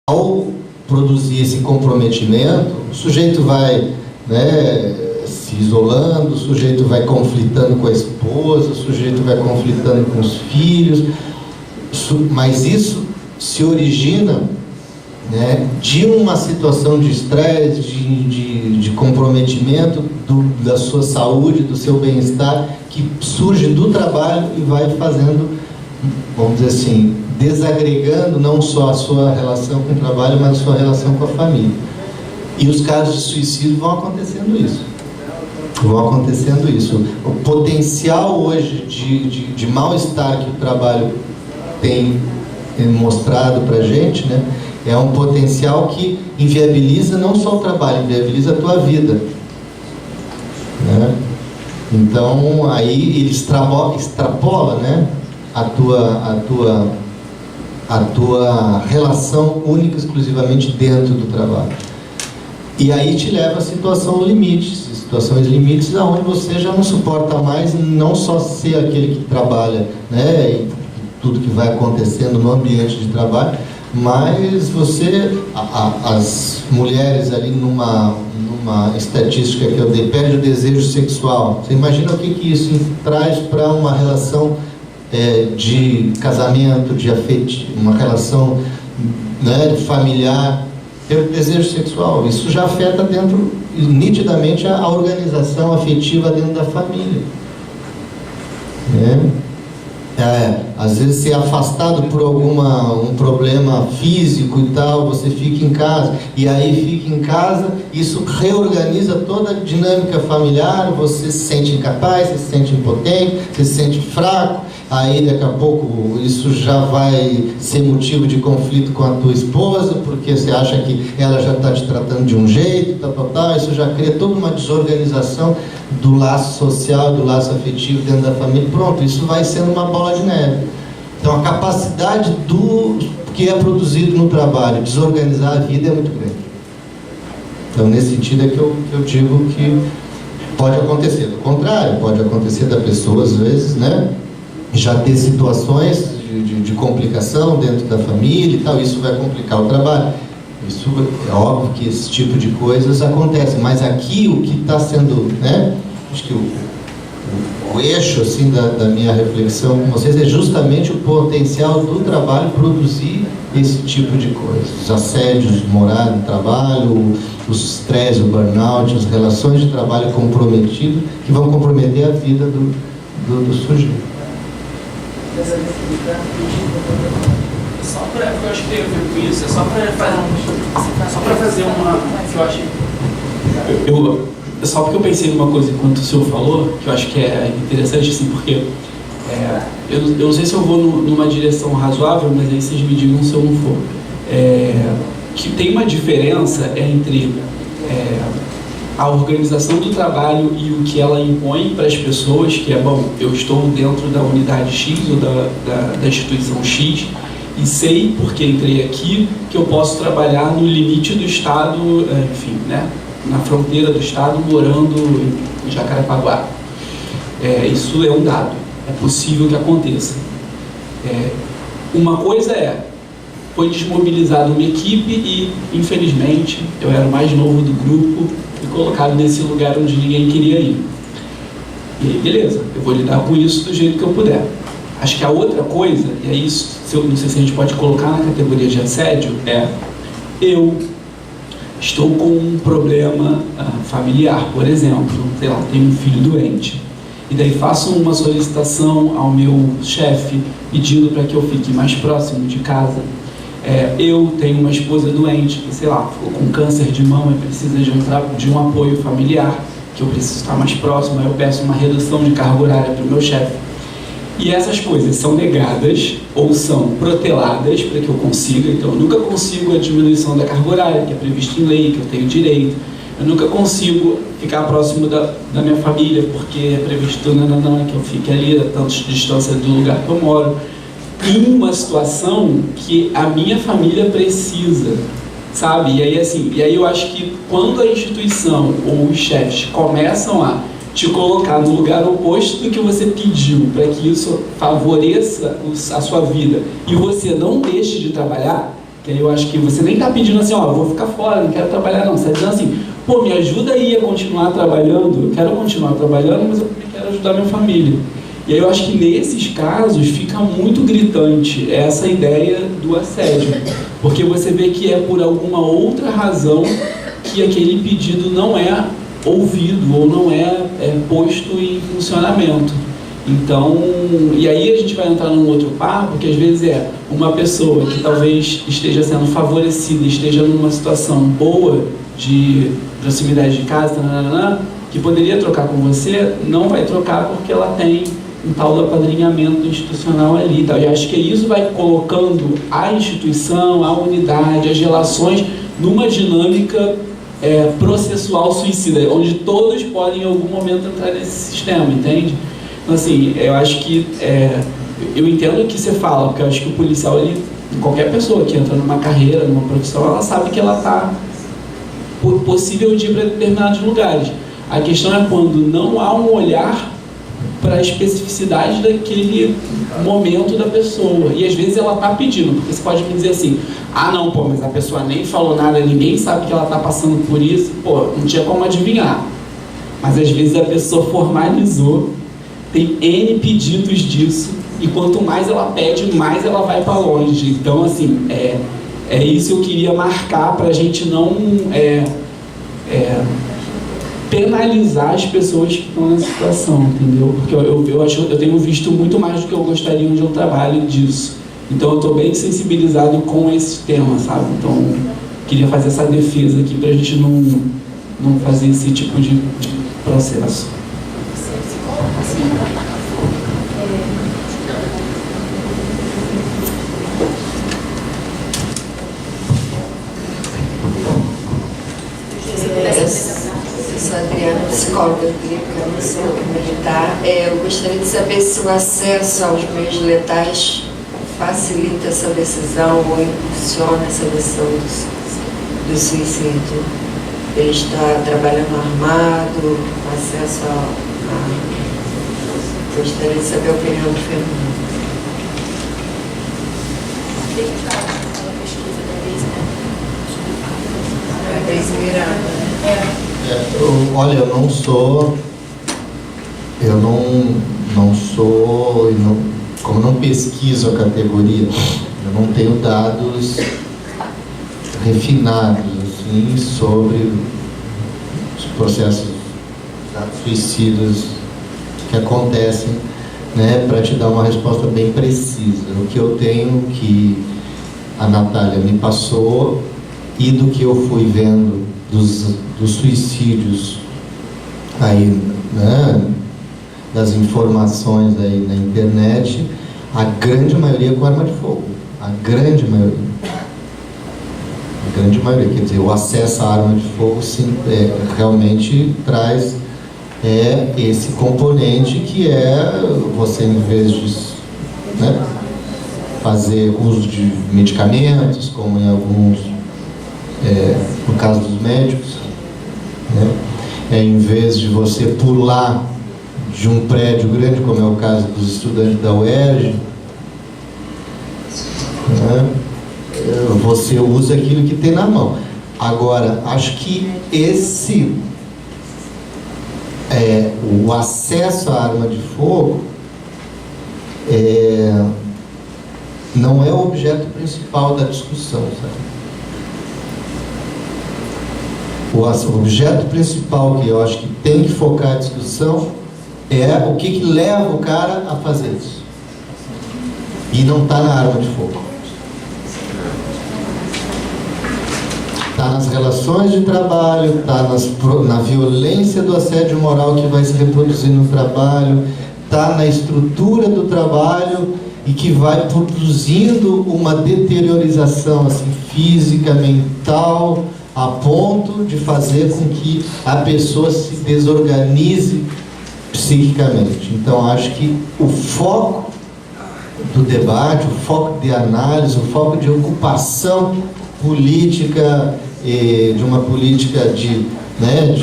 ao produzir esse comprometimento, o sujeito vai, né, se isolando, o sujeito vai conflitando com a esposa, o sujeito vai conflitando com os filhos, mas isso se origina, né, de uma situação de estresse, de comprometimento da sua saúde, do seu bem-estar, que surge do trabalho e vai fazendo, vamos dizer assim, desagregando não só a sua relação com o trabalho, mas a sua relação com a família. E os casos de suicídio vão acontecendo isso. O potencial hoje de mal-estar que o trabalho tem mostrado para a gente, né, é um potencial que inviabiliza não só o trabalho, inviabiliza a tua vida, né? Então aí ele extrapola, né, a tua relação única, exclusivamente dentro do trabalho. E aí te leva a situações limites aonde você já não suporta mais não só ser aquele que trabalha, né, e tudo que vai acontecendo no ambiente de trabalho, mas você, as mulheres ali numa estatística que eu dei, perde o desejo sexual. Você imagina o que isso traz para uma relação de casamento, de afetivo, uma relação, né, familiar, ter o desejo sexual. Isso já afeta nitidamente a organização afetiva dentro da família, né? Às vezes ser afastado por um problema físico e tal, você fica em casa, e aí fica em casa, isso reorganiza toda a dinâmica familiar, você se sente incapaz, você se sente impotente, você se sente fraco, aí daqui a pouco isso já vai ser motivo de conflito com a tua esposa, porque você acha que ela já está te tratando de um jeito, isso já cria toda uma desorganização do laço social, do laço afetivo dentro da família. Pronto, isso vai sendo uma bola de neve. Então a capacidade do que é produzido no trabalho desorganizar a vida é muito grande. Então nesse sentido é que eu digo que pode acontecer do contrário, pode acontecer da pessoa às vezes, né, já ter situações de complicação dentro da família e tal, isso vai complicar o trabalho. Isso é óbvio que esse tipo de coisas acontece, mas aqui o que está sendo, né, acho que o eixo assim da minha reflexão com vocês é justamente o potencial do trabalho produzir esse tipo de coisa. Os assédios morais no trabalho, os estresse, o burnout, as relações de trabalho comprometidas que vão comprometer a vida do sujeito. Só para, eu acho que tem a ver com isso, é só para fazer uma, que eu achei. Só porque eu pensei numa coisa enquanto o senhor falou, que eu acho que é interessante, assim, porque eu não sei se eu vou numa direção razoável, mas aí vocês me digam se eu não for. Que tem uma diferença entre a organização do trabalho e o que ela impõe para as pessoas, que é, bom, eu estou dentro da unidade X ou da instituição X, e sei, porque entrei aqui, que eu posso trabalhar no limite do Estado, enfim, né, na fronteira do Estado, morando em Jacarepaguá. Isso é um dado, é possível que aconteça. Uma coisa foi desmobilizada uma equipe e, infelizmente, eu era o mais novo do grupo e colocado nesse lugar onde ninguém queria ir. E aí, beleza, eu vou lidar com isso do jeito que eu puder. Acho que a outra coisa, e aí isso, não sei se a gente pode colocar na categoria de assédio, eu estou com um problema familiar, por exemplo, sei lá, tenho um filho doente, e daí faço uma solicitação ao meu chefe pedindo para que eu fique mais próximo de casa. Eu tenho uma esposa doente que, sei lá, ficou com câncer de mama e precisa de um apoio familiar, que eu preciso estar mais próximo, aí eu peço uma redução de carga horária para o meu chefe. E essas coisas são negadas ou são proteladas para que eu consiga. Então eu nunca consigo a diminuição da carga horária, que é prevista em lei, que eu tenho direito. Eu nunca consigo ficar próximo da minha família, porque é previsto que eu fique ali a tantas distância do lugar que eu moro. Em uma situação que a minha família precisa, sabe? E aí eu acho que quando a instituição ou os chefes começam a te colocar no lugar oposto do que você pediu, para que isso favoreça a sua vida, e você não deixe de trabalhar, Que aí eu acho que você nem está pedindo assim, ó, vou ficar fora, não quero trabalhar não. Você está dizendo assim, pô, me ajuda aí a continuar trabalhando, eu quero continuar trabalhando, mas eu também quero ajudar minha família. E aí eu acho que nesses casos fica muito gritante essa ideia do assédio, porque você vê que é por alguma outra razão que aquele pedido não é ouvido ou não é posto em funcionamento. Então, e aí a gente vai entrar num outro papo, que às vezes é uma pessoa que talvez esteja sendo favorecida, esteja numa situação boa de proximidade de casa, que poderia trocar com você, não vai trocar porque ela tem um tal do apadrinhamento institucional ali. Tá? E acho que isso vai colocando a instituição, a unidade, as relações numa dinâmica processual suicida, onde todos podem em algum momento entrar nesse sistema, entende? Então, assim, eu acho que eu entendo o que você fala, porque eu acho que o policial, ele, qualquer pessoa que entra numa carreira, numa profissão, ela sabe que ela está possível de ir para determinados lugares. A questão é quando não há um olhar para a especificidade daquele momento da pessoa. E às vezes ela está pedindo, porque você pode me dizer assim, ah não, pô, mas a pessoa nem falou nada, ninguém sabe que ela está passando por isso, pô, não tinha como adivinhar. Mas às vezes a pessoa formalizou, tem N pedidos disso, e quanto mais ela pede, mais ela vai para longe. Então, assim, é isso que eu queria marcar para a gente não penalizar as pessoas que estão nessa situação, entendeu? Porque eu tenho visto muito mais do que eu gostaria onde eu trabalho disso. Então, eu estou bem sensibilizado com esse tema, sabe? Então, queria fazer essa defesa aqui para a gente não fazer esse tipo de processo. Adriana, psicóloga clínica, não sou militar. Eu gostaria de saber se o acesso aos meios letais facilita essa decisão ou impulsiona essa decisão do suicídio. Ele está trabalhando armado, acesso a... Gostaria de saber a opinião do Fernando. Olha, eu não sou, como não pesquiso a categoria, eu não tenho dados refinados assim, sobre os processos suicidas que acontecem, né, para te dar uma resposta bem precisa. O que eu tenho, que a Natália me passou, e do que eu fui vendo dos suicídios aí, né, das informações aí na internet, a grande maioria com arma de fogo. A grande maioria, quer dizer, o acesso à arma de fogo sim, realmente traz esse componente que você, em vez de, né, fazer uso de medicamentos, como em alguns, no caso dos médicos, né, em vez de você pular de um prédio grande, como é o caso dos estudantes da UERJ, né, você usa aquilo que tem na mão. Agora, acho que o acesso à arma de fogo não é o objeto principal da discussão, sabe? O objeto principal que eu acho que tem que focar a discussão é o que leva o cara a fazer isso. E não está na arma de fogo. Está nas relações de trabalho, está na violência do assédio moral que vai se reproduzir no trabalho, está na estrutura do trabalho e que vai produzindo uma deteriorização assim, física, mental, a ponto de fazer com que a pessoa se desorganize psiquicamente. Então, acho que o foco do debate, o foco de análise, o foco de ocupação política, de uma política de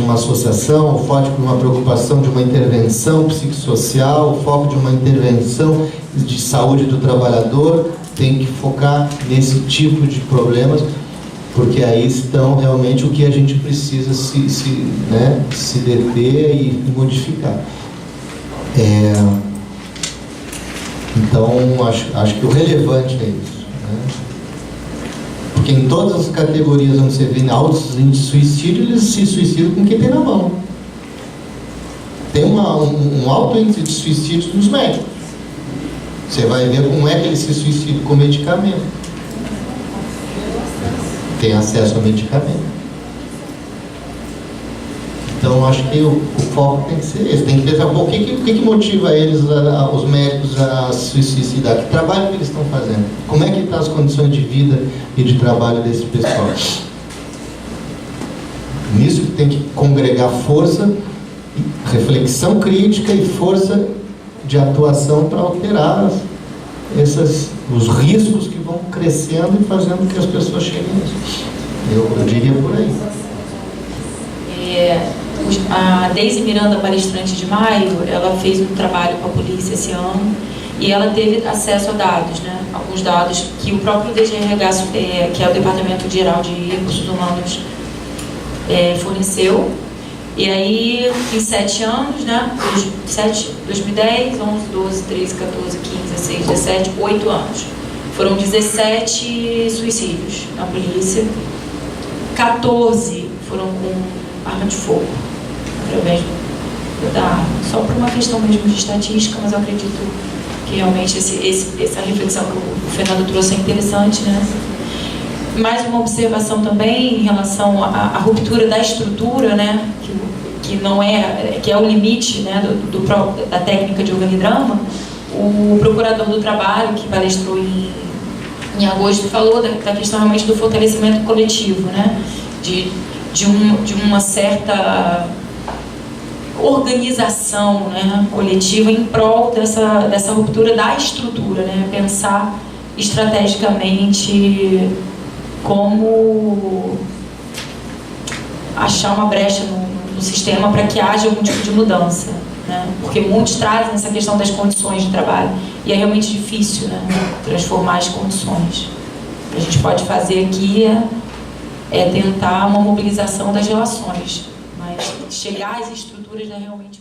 uma associação, o foco de uma preocupação de uma intervenção psicossocial, o foco de uma intervenção de saúde do trabalhador, tem que focar nesse tipo de problemas, porque aí estão realmente o que a gente precisa se deter e modificar. Então, acho que o relevante é isso, né? Porque em todas as categorias onde você vê altos índices de suicídio, eles se suicidam com quem tem na mão. Tem um alto índice de suicídio nos médicos. Você vai ver como é que eles se suicidam com medicamento. Tem acesso a medicamento. Então, acho que o foco tem que ser esse. Tem que pensar o que motiva eles, os médicos, a se suicidar. Que trabalho que eles estão fazendo? Como é que estão as condições de vida e de trabalho desse pessoal? Nisso que tem que congregar força, reflexão crítica e força de atuação para alterar os riscos que vão crescendo e fazendo com que as pessoas cheguem nisso. Eu diria por aí. A Deise Miranda, palestrante de maio, ela fez um trabalho com a polícia esse ano e ela teve acesso a dados, né? Alguns dados que o próprio DGRH, que é o Departamento Geral de Recursos Humanos, forneceu. E aí, em 7 anos, né? 2010, 11, 12, 13, 14, 15, 16, 17, 8 anos. Foram 17 suicídios na polícia. 14 foram com arma de fogo, através da arma. Só por uma questão mesmo de estatística, mas eu acredito que realmente essa reflexão que o Fernando trouxe é interessante, né? Mais uma observação também em relação à ruptura da estrutura, né? Que é o limite, né, da técnica de organigrama. O procurador do trabalho, que palestrou em agosto, falou da questão realmente do fortalecimento coletivo, né? De uma certa organização, né, coletiva em prol dessa ruptura da estrutura, né? Pensar estrategicamente como achar uma brecha no sistema para que haja algum tipo de mudança, né? Porque muitos trazem essa questão das condições de trabalho e é realmente difícil, né, transformar as condições. O que a gente pode fazer aqui é tentar uma mobilização das relações, mas chegar às estruturas é realmente